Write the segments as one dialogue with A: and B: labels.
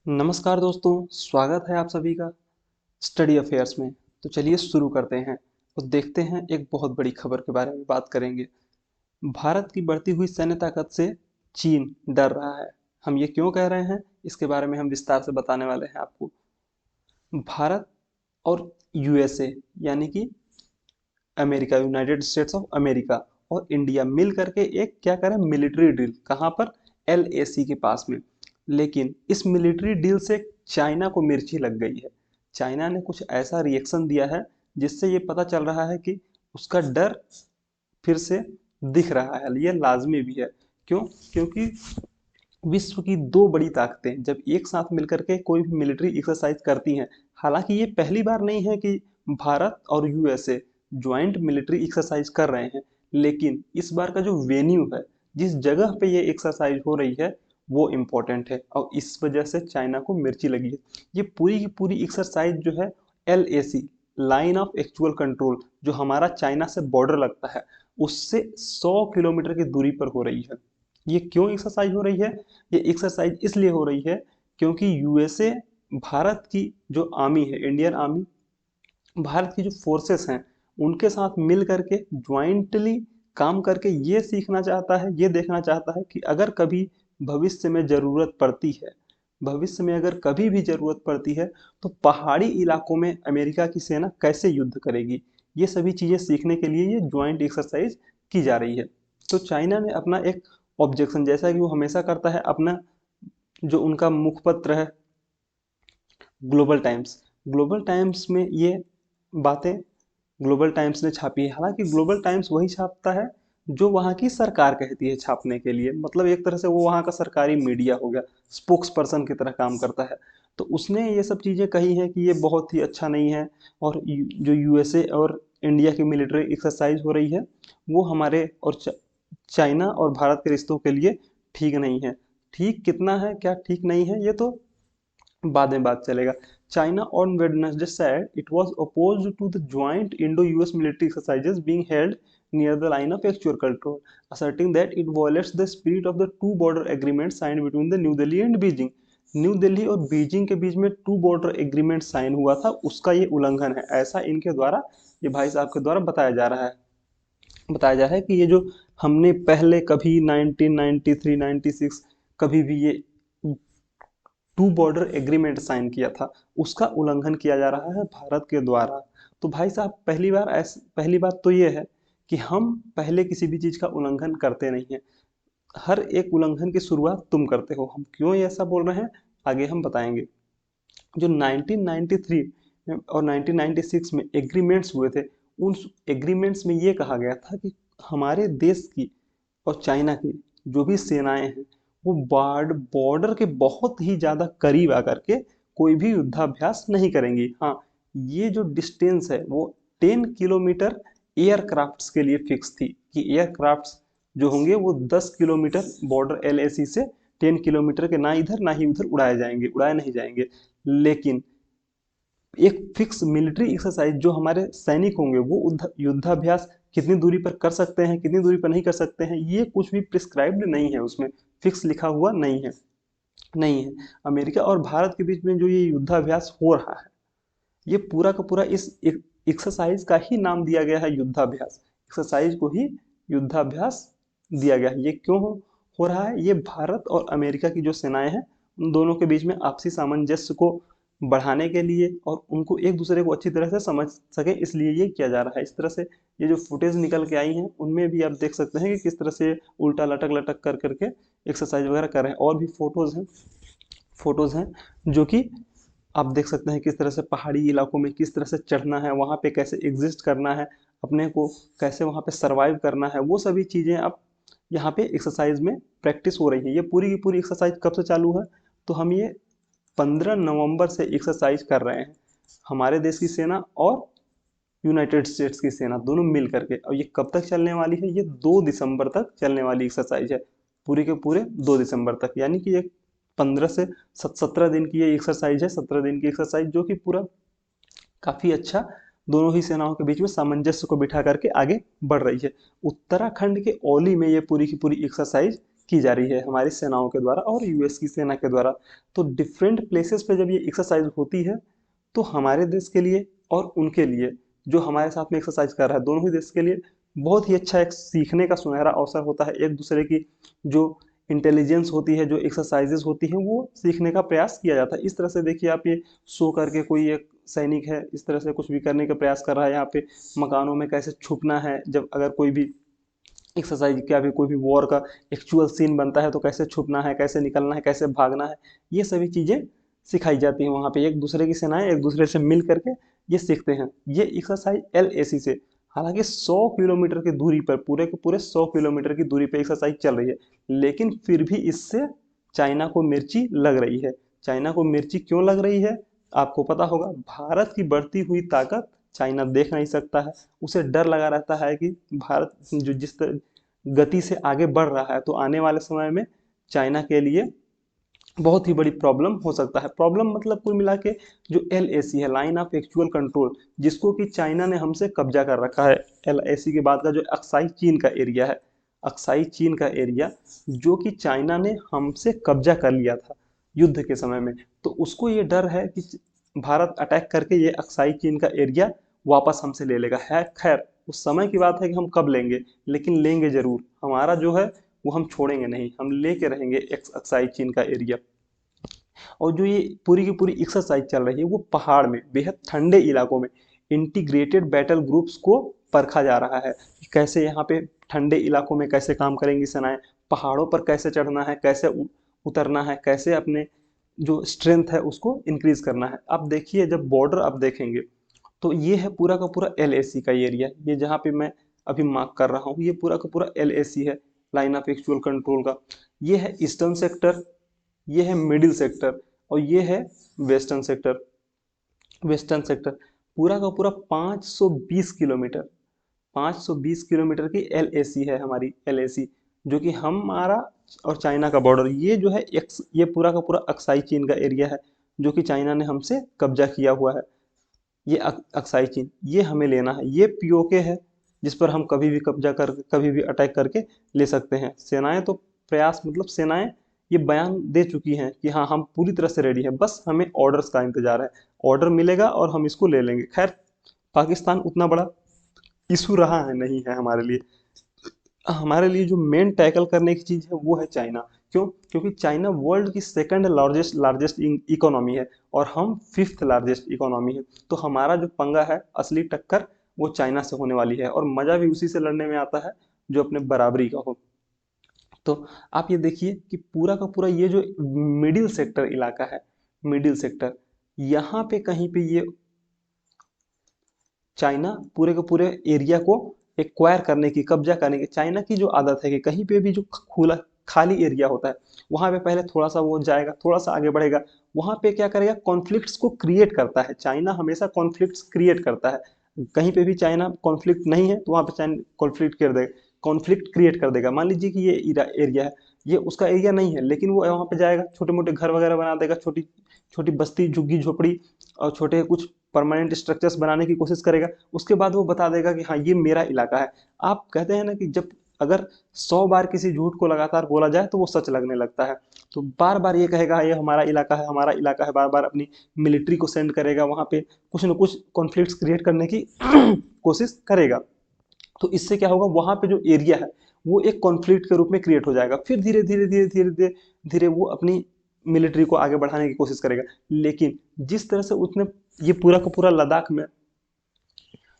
A: नमस्कार दोस्तों, स्वागत है आप सभी का स्टडी अफेयर्स में। तो चलिए शुरू करते हैं और देखते हैं एक बहुत बड़ी खबर के बारे में बात करेंगे। भारत की बढ़ती हुई सैन्य ताकत से चीन डर रहा है। हम ये क्यों कह रहे हैं, इसके बारे में हम विस्तार से बताने वाले हैं आपको। भारत और यूएसए यानी कि America, United states of America और इंडिया मिल करके एक क्या करें, मिलिट्री डील। कहाँ पर? एलएसी के पास में। लेकिन इस मिलिट्री डील से चाइना को मिर्ची लग गई है। चाइना ने कुछ ऐसा रिएक्शन दिया है जिससे ये पता चल रहा है कि उसका डर फिर से दिख रहा है। ये लाजमी भी है। क्यों? क्योंकि विश्व की दो बड़ी ताकतें जब एक साथ मिलकर के कोई भी मिलिट्री एक्सरसाइज करती हैं, हालांकि ये पहली बार नहीं है कि भारत और यूएसए ज्वाइंट मिलिट्री एक्सरसाइज कर रहे हैं, लेकिन इस बार का जो वेन्यू है, जिस जगह पे ये एक्सरसाइज हो रही है, वो इम्पोर्टेंट है और इस वजह से चाइना को मिर्ची लगी है। ये पूरी की पूरी एक्सरसाइज जो है LAC, line of actual control, जो हमारा चाइना से बॉर्डर लगता है, उससे 100 किलोमीटर की दूरी पर हो रही है। ये क्यों एक्सरसाइज हो रही है? ये एक्सरसाइज इसलिए हो रही है क्योंकि यूएसए भारत की जो आर्मी है, इंडियन आर्मी, भारत की जो फोर्सेस हैं, उनके साथ मिल करके ज्वाइंटली काम करके ये सीखना चाहता है, ये देखना चाहता है कि अगर कभी भविष्य में ज़रूरत पड़ती है, भविष्य में अगर कभी भी ज़रूरत पड़ती है, तो पहाड़ी इलाकों में अमेरिका की सेना कैसे युद्ध करेगी। ये सभी चीज़ें सीखने के लिए ये ज्वाइंट एक्सरसाइज की जा रही है। तो चाइना ने अपना एक ऑब्जेक्शन, जैसा कि वो हमेशा करता है, अपना जो उनका मुखपत्र है ग्लोबल टाइम्स, ग्लोबल टाइम्स में ये बातें ग्लोबल टाइम्स ने छापी है। हालांकि ग्लोबल टाइम्स वही छापता है जो वहाँ की सरकार कहती है छापने के लिए, मतलब एक तरह से वो वहाँ का सरकारी मीडिया हो गया, स्पोक्स पर्सन की तरह काम करता है। तो उसने ये सब चीज़ें कही हैं कि ये बहुत ही अच्छा नहीं है, और जो यूएसए और इंडिया की मिलिट्री एक्सरसाइज हो रही है, वो हमारे और चाइना और भारत के रिश्तों के लिए ठीक नहीं है। ठीक कितना है, क्या ठीक नहीं है, ये तो बाद में बात चलेगा। China on Wednesday said it was opposed to the joint Indo-US military exercises being held near the line of actual control, asserting that it violates the spirit of the two border agreements signed between the New Delhi and Beijing. New Delhi और Beijing के बीच में to border agreement sign हुआ था, उसका ये उल्लंघन है, ऐसा इनके द्वारा, ये भाई साहब के द्वारा बताया जा रहा है कि ये जो हमने पहले कभी 1993 96 कभी भी ये टू बॉर्डर एग्रीमेंट साइन किया था, उसका उल्लंघन किया जा रहा है भारत के द्वारा। तो भाई साहब, पहली बात तो ये है कि हम पहले किसी भी चीज़ का उल्लंघन करते नहीं हैं। हर एक उल्लंघन की शुरुआत तुम करते हो। हम क्यों ये ऐसा बोल रहे हैं, आगे हम बताएंगे। जो 1993 और 1996 में एग्रीमेंट्स हुए थे, उन एग्रीमेंट्स में ये कहा गया था कि हमारे देश की और चाइना की जो भी सेनाएं हैं, वो बॉर्डर के बहुत ही ज़्यादा करीब आकर के कोई भी युद्धाभ्यास नहीं करेंगी। हाँ, ये जो डिस्टेंस है वो 10 किलोमीटर एयरक्राफ्ट्स के लिए फिक्स थी, कि एयरक्राफ्ट्स जो होंगे वो 10 किलोमीटर बॉर्डर एलएसी से 10 किलोमीटर के ना इधर ना ही उधर उड़ाए नहीं जाएंगे। लेकिन एक फिक्स मिलिट्री एक्सरसाइज जो हमारे सैनिक होंगे वो युद्धाभ्यास कितनी दूरी पर कर सकते हैं, कितनी दूरी पर नहीं कर सकते हैं, ये कुछ भी प्रिस्क्राइब्ड नहीं है, उसमें फिक्स लिखा हुआ नहीं है। अमेरिका और भारत के बीच में जो ये युद्धाभ्यास हो रहा है, ये पूरा का पूरा इस एक्सरसाइज का ही नाम दिया गया है युद्धाभ्यास। एक्सरसाइज को ही युद्धाभ्यास दिया गया है। ये क्यों हो रहा है? ये भारत और अमेरिका की जो सेनाएं हैं, उन दोनों के बीच में आपसी सामंजस्य को बढ़ाने के लिए और उनको एक दूसरे को अच्छी तरह से समझ सके, इसलिए ये किया जा रहा है। इस तरह से ये जो फुटेज निकल के आई हैं, उनमें भी आप देख सकते हैं कि किस तरह से उल्टा लटक लटक कर करके एक्सरसाइज वगैरह कर रहे हैं। और भी फोटोज हैं जो कि आप देख सकते हैं किस तरह से पहाड़ी इलाकों में किस तरह से चढ़ना है, वहाँ पे कैसे एग्जिस्ट करना है, अपने को कैसे वहाँ पे सरवाइव करना है, वो सभी चीज़ें अब यहाँ पे एक्सरसाइज में प्रैक्टिस हो रही है। ये पूरी की पूरी एक्सरसाइज कब से चालू है? तो हम ये 15 नवंबर से एक्सरसाइज कर रहे हैं, हमारे देश की सेना और यूनाइटेड स्टेट्स की सेना दोनों मिल करके। और ये कब तक चलने वाली है? ये 2 दिसंबर तक चलने वाली एक्सरसाइज है, पूरे के पूरे 2 दिसंबर तक। यानी कि ये 15 से 17 दिन की ये एक्सरसाइज है, 17 दिन की एक्सरसाइज, जो कि पूरा काफ़ी अच्छा दोनों ही सेनाओं के बीच में सामंजस्य को बिठा करके आगे बढ़ रही है। उत्तराखंड के औली में ये पूरी की पूरी एक्सरसाइज की जा रही है हमारी सेनाओं के द्वारा और यूएस की सेना के द्वारा। तो डिफरेंट प्लेसेस पे जब ये एक्सरसाइज होती है तो हमारे देश के लिए और उनके लिए, जो हमारे साथ में एक्सरसाइज कर रहा है, दोनों ही देश के लिए बहुत ही अच्छा एक सीखने का सुनहरा अवसर होता है। एक दूसरे की जो इंटेलिजेंस होती है, जो एक्सरसाइजेस होती हैं, वो सीखने का प्रयास किया जाता है। इस तरह से देखिए आप, ये सो करके कोई एक सैनिक है इस तरह से कुछ भी करने का प्रयास कर रहा है। यहाँ पे मकानों में कैसे छुपना है, जब अगर कोई भी एक्सरसाइज क्या भी कोई भी वॉर का एक्चुअल सीन बनता है तो कैसे छुपना है, कैसे निकलना है, कैसे भागना है, ये सभी चीज़ें सिखाई जाती हैं वहाँ पे। एक दूसरे की सेनाएं एक दूसरे से मिल करके ये सीखते हैं। ये एक्सरसाइज LAC से हालांकि 100 किलोमीटर की दूरी पर, पूरे के पूरे 100 किलोमीटर की दूरी पे एक्सरसाइज चल रही है, लेकिन फिर भी इससे चाइना को मिर्ची लग रही है। चाइना को मिर्ची क्यों लग रही है आपको पता होगा। भारत की बढ़ती हुई ताकत चाइना देख नहीं सकता है। उसे डर लगा रहता है कि भारत जो जिस गति से आगे बढ़ रहा है तो आने वाले समय में चाइना के लिए बहुत ही बड़ी प्रॉब्लम हो सकता है। प्रॉब्लम मतलब कुल मिला के जो LAC है, लाइन ऑफ एक्चुअल कंट्रोल, जिसको कि चाइना ने हमसे कब्जा कर रखा है। LAC के बाद का जो अक्साई चीन का एरिया है, अक्साई चीन का एरिया जो कि चाइना ने हमसे कब्जा कर लिया था युद्ध के समय में, तो उसको ये डर है कि भारत अटैक करके ये अक्साई चीन का एरिया वापस हमसे ले लेगा। है खैर उस समय की बात है कि हम कब लेंगे, लेकिन लेंगे जरूर। हमारा जो है वो हम छोड़ेंगे नहीं, हम लेके रहेंगे अक्साई चीन का एरिया। और जो ये पूरी की पूरी एक्सरसाइज चल रही है वो पहाड़ में, बेहद ठंडे इलाकों में इंटीग्रेटेड बैटल ग्रुप्स को परखा जा रहा है कि कैसे यहाँ पे ठंडे इलाकों में कैसे काम करेंगी सेनाएं, पहाड़ों पर कैसे चढ़ना है, कैसे उतरना है, कैसे अपने जो स्ट्रेंथ है उसको इंक्रीज करना है। अब देखिए जब बॉर्डर आप देखेंगे तो ये है पूरा का पूरा LAC का एरिया। ये जहाँ पे मैं अभी मार्क कर रहा हूँ ये पूरा का पूरा LAC है, लाइन ऑफ एक्चुअल कंट्रोल का। ये है ईस्टर्न सेक्टर, ये है मिडिल सेक्टर और ये है वेस्टर्न सेक्टर। वेस्टर्न सेक्टर पूरा का पूरा 520 किलोमीटर, 520 किलोमीटर की LAC है हमारी LAC, जो कि हमारा और चाइना का बॉर्डर। ये जो है ये पूरा का पूरा अक्साई चीन का एरिया है जो कि चाइना ने हमसे कब्जा किया हुआ है। ये अक्साई चीन ये हमें लेना है। ये POK है जिस पर हम कभी भी कब्जा कर कभी भी अटैक करके ले सकते हैं। सेनाएं तो प्रयास मतलब सेनाएं ये बयान दे चुकी हैं कि हाँ हम पूरी तरह से रेडी हैं, बस हमें ऑर्डर्स का इंतजार है। ऑर्डर मिलेगा और हम इसको ले लेंगे। खैर पाकिस्तान उतना बड़ा इशू रहा है नहीं है हमारे लिए। हमारे लिए जो मेन टैकल करने की चीज़ है वो है चाइना। क्यों? क्योंकि चाइना वर्ल्ड की सेकंड लार्जेस्ट लार्जेस्ट इकोनॉमी है और हम 5th लार्जेस्ट इकोनॉमी है। तो हमारा जो पंगा है, असली टक्कर वो चाइना से होने वाली है और मज़ा भी उसी से लड़ने में आता है जो अपने बराबरी का हो। तो आप ये देखिए कि पूरा का पूरा ये जो मिडिल सेक्टर इलाका है, मिडिल सेक्टर, यहाँ पे कहीं पे ये चाइना पूरे के पूरे एरिया को एक्वायर करने की, कब्जा करने की, चाइना की जो आदत है कि कहीं पे भी जो खुला खाली एरिया होता है वहां पे पहले थोड़ा सा वो जाएगा, थोड़ा सा आगे बढ़ेगा, वहां पे क्या करेगा, कॉन्फ्लिक्ट्स को क्रिएट करता है। चाइना हमेशा कॉन्फ्लिक्ट्स क्रिएट करता है। कहीं पे भी चाइना कॉन्फ्लिक्ट नहीं है तो वहां पे चाइना कॉन्फ्लिक्ट कर देगा, कॉन्फ्लिक्ट क्रिएट कर देगा। मान लीजिए कि ये एरिया है, ये उसका एरिया नहीं है, लेकिन वो वहां पे जाएगा, छोटे मोटे घर वगैरह बना देगा, छोटी छोटी बस्ती झुग्गी झोपड़ी और छोटे कुछ परमानेंट स्ट्रक्चर्स बनाने की कोशिश करेगा। उसके बाद वो बता देगा कि हाँ ये मेरा इलाका है। आप कहते हैं ना कि जब अगर 100 बार किसी झूठ को लगातार बोला जाए तो वो सच लगने लगता है। तो बार बार ये कहेगा ये हमारा इलाका है, हमारा इलाका है, बार बार अपनी मिलिट्री को सेंड करेगा वहां पे, कुछ न कुछ कॉन्फ्लिक्ट्स क्रिएट करने की कोशिश करेगा। तो इससे क्या होगा, वहां पे जो एरिया है वो एक कॉन्फ्लिक्ट के रूप में क्रिएट हो जाएगा। फिर धीरे धीरे धीरे धीरे धीरे धीरे वो अपनी मिलिट्री को आगे बढ़ाने की कोशिश करेगा। लेकिन जिस तरह से उसने ये पूरा का पूरा लद्दाख में,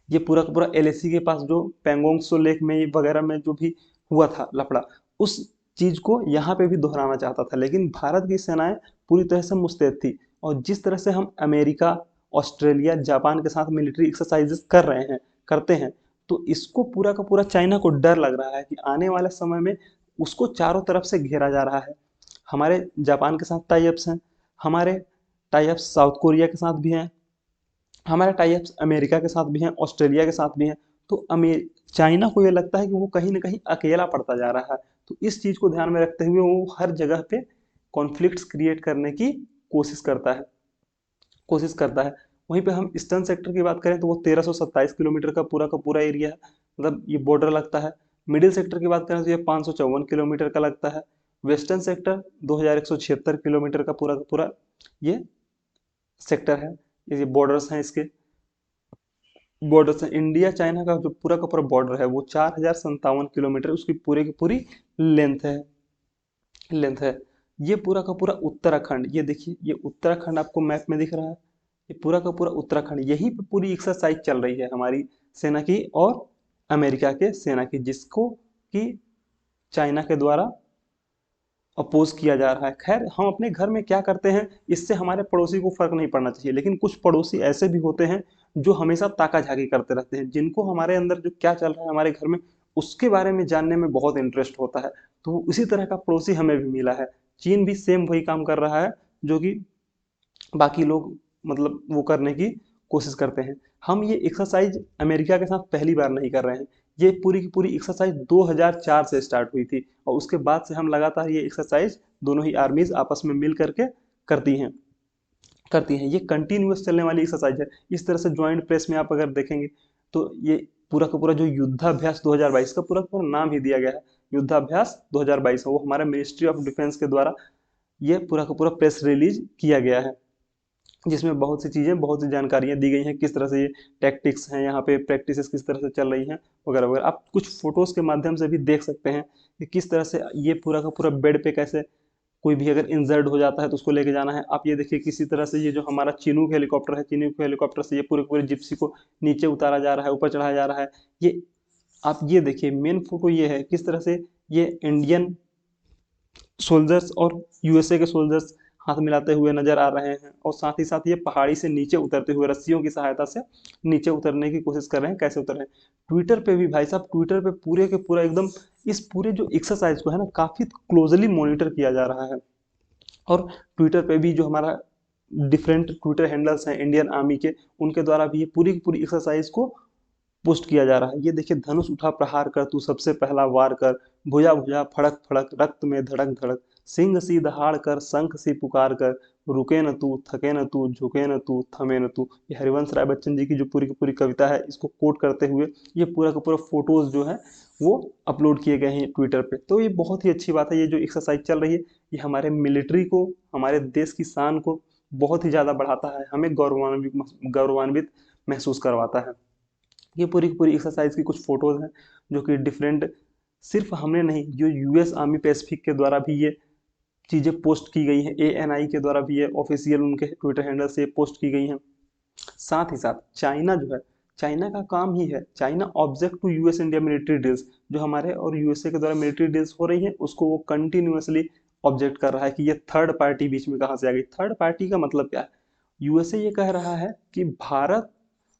A: ये पूरा का पूरा LAC के पास जो पेंगोंग सो लेक में वगैरह में जो भी हुआ था लफड़ा, उस चीज को यहाँ पे भी दोहराना चाहता था, लेकिन भारत की सेनाएं पूरी तरह से मुस्तैद थी। और जिस तरह से हम अमेरिका, ऑस्ट्रेलिया, जापान के साथ मिलिट्री एक्सरसाइजेस कर रहे हैं, करते हैं, तो इसको पूरा का पूरा चाइना को डर लग रहा है कि आने वाले समय में उसको चारों तरफ से घेरा जा रहा है। हमारे जापान के साथ टाई अप्स हैं, हमारे टाई अप्स साउथ कोरिया के साथ भी हैं, हमारे टाई अप्स अमेरिका के साथ भी हैं, ऑस्ट्रेलिया के साथ भी हैं। तो चाइना को ये लगता है कि वो कहीं ना कहीं अकेला पड़ता जा रहा है। तो इस चीज़ को ध्यान में रखते हुए वो हर जगह पे कॉन्फ्लिक्ट्स क्रिएट करने की कोशिश करता है, कोशिश करता है। वहीं पे हम ईस्टर्न सेक्टर की बात करें तो वो 1327 किलोमीटर का पूरा एरिया है, मतलब ये बॉर्डर लगता है। मिडिल सेक्टर की बात करें तो ये 554 किलोमीटर का लगता है। वेस्टर्न सेक्टर 2176 किलोमीटर का पूरा ये सेक्टर है, ये बॉर्डर्स हैं इसके। बॉर्डर्स हैं, इंडिया चाइना का जो पूरा का पूरा बॉर्डर है वो 4057 किलोमीटर उसकी पूरी की पूरी लेंथ है। लेंथ है। ये पूरा का पूरा उत्तराखंड, ये देखिए ये उत्तराखंड आपको मैप में दिख रहा है, ये पूरा का पूरा उत्तराखंड, यहीं पे पूरी एक्सरसाइज चल रही है हमारी सेना की और अमेरिका के सेना की, जिसको कि चाइना के द्वारा अपोज किया जा रहा है। खैर हम अपने घर में क्या करते हैं इससे हमारे पड़ोसी को फर्क नहीं पड़ना चाहिए, लेकिन कुछ पड़ोसी ऐसे भी होते हैं जो हमेशा ताका झाकी करते रहते हैं, जिनको हमारे अंदर जो क्या चल रहा है हमारे घर में उसके बारे में जानने में बहुत इंटरेस्ट होता है। तो उसी तरह का पड़ोसी हमें भी मिला है। चीन भी सेम वही काम कर रहा है जो कि बाकी लोग मतलब वो करने की कोशिश करते हैं। हम ये एक्सरसाइज अमेरिका के साथ पहली बार नहीं कर रहे हैं, ये पूरी की पूरी एक्सरसाइज 2004 से स्टार्ट हुई थी और उसके बाद से हम लगातार ये एक्सरसाइज दोनों ही आर्मीज आपस में मिल करके करती हैं करती हैं। ये कंटिन्यूअस चलने वाली एक्सरसाइज है। इस तरह से ज्वाइंट प्रेस में आप अगर देखेंगे तो ये पूरा का पूरा जो युद्धाभ्यास 2022 का पूरा नाम ही दिया गया है, युद्धाभ्यास 2022 है, वो हमारा मिनिस्ट्री ऑफ डिफेंस के द्वारा ये पूरा का पूरा प्रेस रिलीज किया गया है, जिसमें बहुत सी चीज़ें बहुत सी जानकारियाँ दी गई हैं, किस तरह से ये टैक्टिक्स हैं, यहाँ पे प्रैक्टिसेस किस तरह से चल रही हैं वगैरह वगैरह। आप कुछ फोटोज़ के माध्यम से भी देख सकते हैं कि किस तरह से ये पूरा का पूरा बेड पे कैसे कोई भी अगर इंजर्ड हो जाता है तो उसको लेके जाना है। आप ये देखिए किसी तरह से ये जो हमारा चिनूक हेलीकॉप्टर है, चिनूक हेलीकॉप्टर से ये पूरे पूरे जिप्सी को नीचे उतारा जा रहा है, ऊपर चढ़ाया जा रहा है। ये आप ये देखिए मेन फोटो ये है किस तरह से ये इंडियन सोल्जर्स और यूएसए के सोल्जर्स हाथ मिलाते हुए नजर आ रहे हैं, और साथ ही साथ ये पहाड़ी से नीचे उतरते हुए रस्सियों की सहायता से नीचे उतरने की कोशिश कर रहे हैं। कैसे उतर रहे हैं ट्विटर पे भी भाई साहब, ट्विटर पे पूरे के पूरा एकदम इस पूरे जो एक्सरसाइज को है ना काफी क्लोजली मॉनिटर किया जा रहा है। और ट्विटर पे भी जो हमारा डिफरेंट ट्विटर हैंडल्स हैं इंडियन आर्मी के, उनके द्वारा भी ये पूरी की पूरी एक्सरसाइज को पोस्ट किया जा रहा है। ये देखिए धनुष उठा प्रहार कर तू सबसे पहला वार कर, भुजा भुजा फड़क फड़क रक्त में धड़क धड़क, सिंह सी दहाड़ कर शंख सी पुकार कर, रुके न तू थके न तू झुके न तू थमे न तू। ये हरिवंश राय बच्चन जी की जो पूरी की पूरी कविता है इसको कोट करते हुए ये पूरा का पूरा फोटोज जो है वो अपलोड किए गए हैं ट्विटर पे। तो ये बहुत ही अच्छी बात है, ये जो एक्सरसाइज चल रही है ये हमारे मिलिट्री को, हमारे देश की शान को बहुत ही ज़्यादा बढ़ाता है, हमें गौरवान्वित महसूस करवाता है। ये पूरी की पूरी एक्सरसाइज की कुछ फोटोज हैं जो कि डिफरेंट, सिर्फ हमने नहीं, जो यूएस आर्मी पैसिफिक के द्वारा भी ये चीज़ें पोस्ट की गई हैं, एएनआई के द्वारा भी ये ऑफिशियल उनके ट्विटर हैंडल से पोस्ट की गई हैं। साथ ही साथ चाइना जो है, चाइना का काम ही है, China object to US India military deals, जो हमारे और यूएसए के द्वारा मिलिट्री डील्स हो रही हैं उसको वो कंटिन्यूसली ऑब्जेक्ट कर रहा है कि ये थर्ड पार्टी बीच में कहाँ से आ गई। थर्ड पार्टी का मतलब क्या है, यूएसए ये कह रहा है कि भारत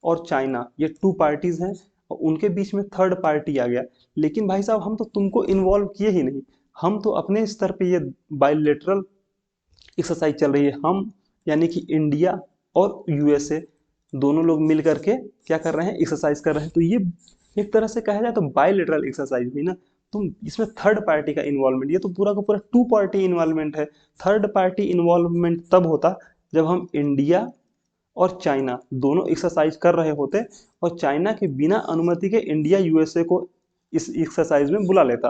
A: और चाइना ये टू पार्टीज हैं और उनके बीच में थर्ड पार्टी आ गया। लेकिन भाई साहब हम तो तुमको इन्वॉल्व किए ही नहीं, हम तो अपने स्तर पे ये बायलेटरल एक्सरसाइज चल रही है, हम यानी कि इंडिया और यूएसए दोनों लोग मिल करके क्या कर रहे हैं, एक्सरसाइज कर रहे हैं। तो ये एक तरह से कहा जाए तो बायलेटरल एक्सरसाइज हुई ना, तुम इसमें थर्ड पार्टी का इन्वॉल्वमेंट, ये तो पूरा का पूरा टू पार्टी इन्वॉल्वमेंट है। थर्ड पार्टी इन्वॉल्वमेंट तब होता जब हम इंडिया और चाइना दोनों एक्सरसाइज कर रहे होते और चाइना के बिना अनुमति के इंडिया यूएसए को इस एक्सरसाइज में बुला लेता,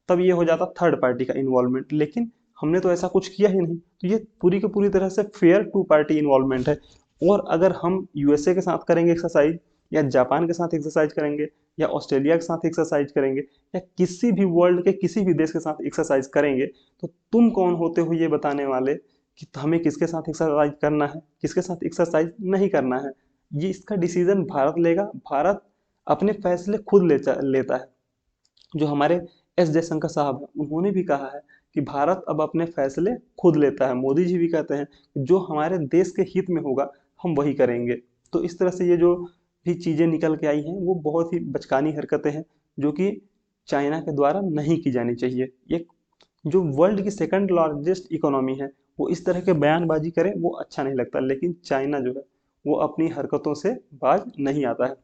A: तब ये हो जाता थर्ड पार्टी का इन्वॉल्वमेंट। लेकिन हमने तो ऐसा कुछ किया ही नहीं, तो ये पूरी की पूरी तरह से फेयर टू पार्टी इन्वॉल्वमेंट है। और अगर हम यूएसए के साथ करेंगे एक्सरसाइज, या जापान के साथ एक्सरसाइज करेंगे, या ऑस्ट्रेलिया के साथ एक्सरसाइज करेंगे, या किसी भी वर्ल्ड के किसी भी देश के साथ एक्सरसाइज करेंगे, तो तुम कौन होते हो ये बताने वाले कि हमें किसके साथ एक्सरसाइज करना है, किसके साथ एक्सरसाइज नहीं करना है। ये इसका डिसीजन भारत लेगा, भारत अपने फैसले खुद लेता है। जो हमारे एस जयशंकर साहब हैं उन्होंने भी कहा है कि भारत अब अपने फैसले खुद लेता है। मोदी जी भी कहते हैं कि जो हमारे देश के हित में होगा हम वही करेंगे। तो इस तरह से ये जो भी चीज़ें निकल के आई हैं वो बहुत ही बचकानी हरकतें हैं जो कि चाइना के द्वारा नहीं की जानी चाहिए। ये जो वर्ल्ड की सेकंड लार्जेस्ट इकोनॉमी है वो इस तरह के बयानबाजी करे वो अच्छा नहीं लगता, लेकिन चाइना जो है वो अपनी हरकतों से बाज नहीं आता है।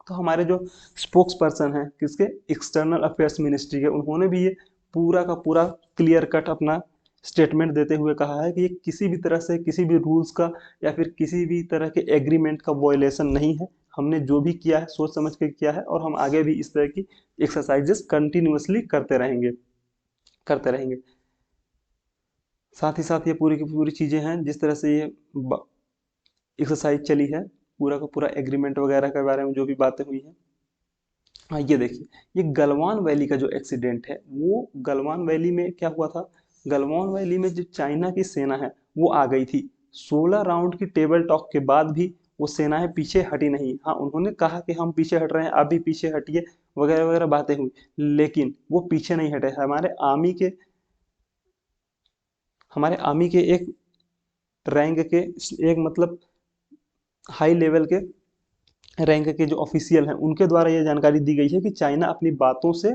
A: तो हमारे जो स्पोक्स पर्सन हैं किसके, एक्सटर्नल अफेयर्स मिनिस्ट्री के, उन्होंने भी ये पूरा का पूरा क्लियर कट अपना स्टेटमेंट देते हुए कहा है कि ये किसी भी तरह से किसी भी रूल्स का या फिर किसी भी तरह के एग्रीमेंट का वायलेशन नहीं है। हमने जो भी किया है सोच समझ के किया है और हम आगे भी इस तरह की एक्सरसाइजेस कंटिन्यूअसली करते रहेंगे। साथ ही साथ ये पूरी की पूरी चीज़ें हैं जिस तरह से ये एक्सरसाइज चली है, पूरा का पूरा एग्रीमेंट वगैरह के बारे में जो भी बातें हुई हैं। हाँ, ये देखिए, ये गलवान वैली का जो एक्सीडेंट है, वो गलवान वैली में क्या हुआ था, गलवान वैली में जो चाइना की सेना है वो आ गई थी। 16 राउंड की टेबल टॉक के बाद भी वो सेनाएं पीछे हटी नहीं। हाँ, उन्होंने कहा कि हम पीछे हट रहे हैं, आप भी पीछे हटिए, वगैरह वगैरह बातें हुई, लेकिन वो पीछे नहीं हटे। हमारे आर्मी के एक रैंक के, एक मतलब हाई लेवल के रैंक के जो ऑफिशियल हैं उनके द्वारा ये जानकारी दी गई है कि चाइना अपनी बातों से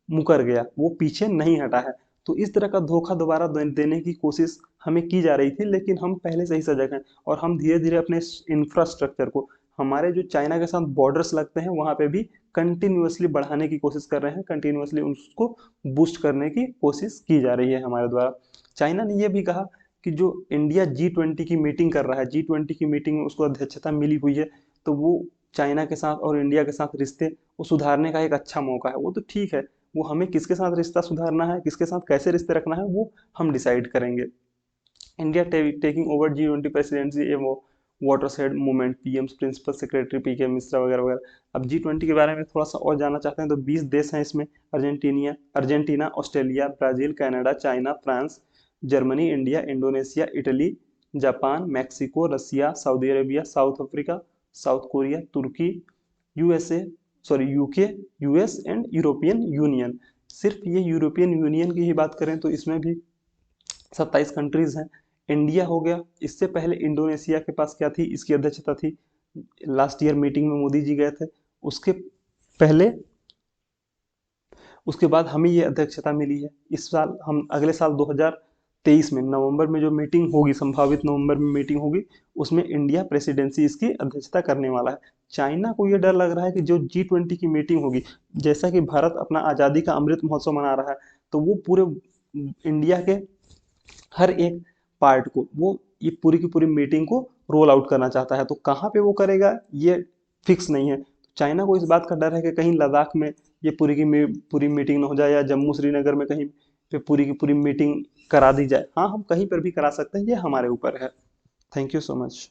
A: मुकर गया, वो पीछे नहीं हटा है। तो इस तरह का धोखा दोबारा देने की कोशिश हमें की जा रही थी, लेकिन हम पहले से ही सजग हैं और हम धीरे धीरे अपने इंफ्रास्ट्रक्चर को, हमारे जो चाइना के साथ बॉर्डर्स लगते हैं वहां पे भी कंटिन्यूअसली बढ़ाने की कोशिश कर रहे हैं, कंटिन्यूअसली उसको बूस्ट करने की कोशिश की जा रही है हमारे द्वारा। चाइना ने यह भी कहा कि जो इंडिया G20 की मीटिंग कर रहा है, G20 की मीटिंग में उसको अध्यक्षता मिली हुई है, तो वो चाइना के साथ और इंडिया के साथ रिश्ते वो सुधारने का एक अच्छा मौका है। वो तो ठीक है, वो हमें किसके साथ रिश्ता सुधारना है, किसके साथ कैसे रिश्ते रखना है, वो हम डिसाइड करेंगे। India taking over G20 presidency, वो watershed movement, PM principal secretary PK Mishra वगैरह वगैरह। अब G20 के बारे में थोड़ा सा और जानना चाहते हैं तो 20 देश हैं इसमें। Argentina, Australia, Brazil, Canada, China, France, Germany, India, Indonesia, Italy, Japan, Mexico, Russia, Saudi Arabia, South Africa, South Korea, Turkey, USA, sorry UK, US and European Union. सिर्फ ये यूरोपियन यूनियन की ही बात करें तो इसमें भी 27 कंट्रीज हैं। इंडिया हो गया, इससे पहले इंडोनेशिया के पास क्या थी, इसकी अध्यक्षता थी। लास्ट ईयर मीटिंग में मोदी जी गए थे। उसके पहले, उसके बाद हमें ये अध्यक्षता मिली है। इस साल हम, अगले साल 2023 में नवंबर में जो मीटिंग होगी, संभावित नवंबर में मीटिंग होगी, उसमें इंडिया प्रेसिडेंसी इसकी अध्यक्षता करने वाला है। चाइना को ये डर लग रहा है कि जो G20 की मीटिंग होगी, जैसा कि भारत अपना आज़ादी का अमृत महोत्सव मना रहा है, तो वो पूरे इंडिया के हर एक पार्ट को, वो ये पूरी की पूरी मीटिंग को रोल आउट करना चाहता है। तो कहाँ पे वो करेगा ये फिक्स नहीं है। चाइना को इस बात का डर है कि कहीं लद्दाख में ये पूरी मीटिंग ना हो जाए, या जम्मू श्रीनगर में कहीं पे पूरी की पूरी मीटिंग करा दी जाए। हाँ, हम कहीं पर भी करा सकते हैं, ये हमारे ऊपर है। Thank you so much.